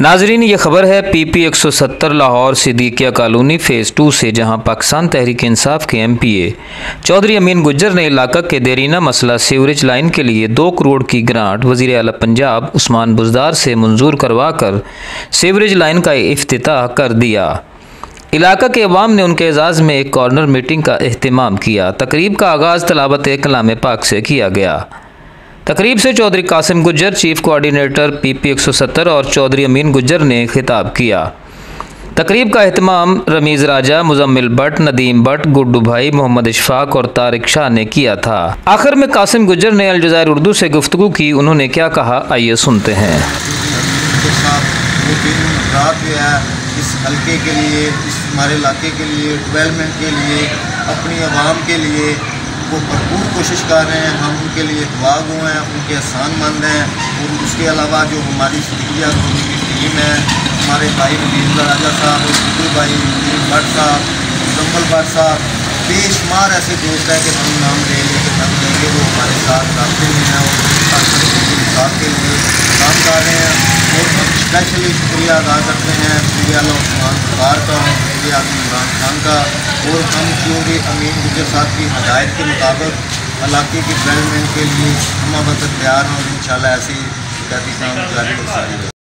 नाजरीन, ये खबर है PP 170 Lahore Siddiqia colony phase 2 से, जहां पाकिस्तान तहरीक इंसाफ के MPA चौधरी अमीन गुज्जर ने इलाका के देरीना मसला सीवरेज लाइन के लिए 2 करोड़ की ग्रांट वज़ीर आला पंजाब उस्मान बुज़दार से मंजूर करवा कर सीवरेज लाइन का इफ्तिताह कर दिया। इलाका के अवाम ने उनके एजाज़ में एक कॉर्नर मीटिंग का एहतमाम किया। तकरीब का आगाज़ तलावत कलाम पाक से किया गया। तकरीब से Chaudhry Qasim Gujjar, chief coordinator PP 170 और चौधरी अमीन गुज्जर ने खिताब किया। तकरीब का एहतमाम रमीज़ राजा, मुजम्मिल भट्ट, नदीम भट्ट, गुड्डू भाई, मोहम्मद इशफाक और तारिक शाह ने किया था। आखिर में कासिम गुज्जर ने अल जज़ायर उर्दू से गुफ्तगू की। उन्होंने क्या कहा, आइए सुनते हैं। इस हल्के के लिए, इस हमारे इलाके के लिए, डेवलपमेंट के लिए, अपनी आवाम के लिए वो भरपूर कोशिश कर रहे हैं। हम उनके लिए दुआगो हैं, उनके एहसानमंद हैं। और उसके अलावा जो हमारी सिद्दीकिया कॉलोनी की टीम है, हमारे भाई रमीज़ राजा साहब और गुड्डू भाई, नदीम भट्ट साहब, मुजम्मिल भट्ट साहब, बेशुमार ऐसे दोस्त हैं कि हम नाम ले लेके थक जाएंगे। वो हमारे साथ रास्ते में हैं और साथ के लिए काम कर रहे हैं। और हम स्पेशली शुक्रिया अदा करते हैं वज़ीर आला उस्मान बुज़दार का और वज़ीर आज़म इमरान खान का। और हम चौधरी अमीन गुज्जर साहब की हदायत के मुताबिक इलाके की डेवलपमेंट के लिए हम अब तक तैयार हैं और इंशाल्लाह ऐसे ही काम जारी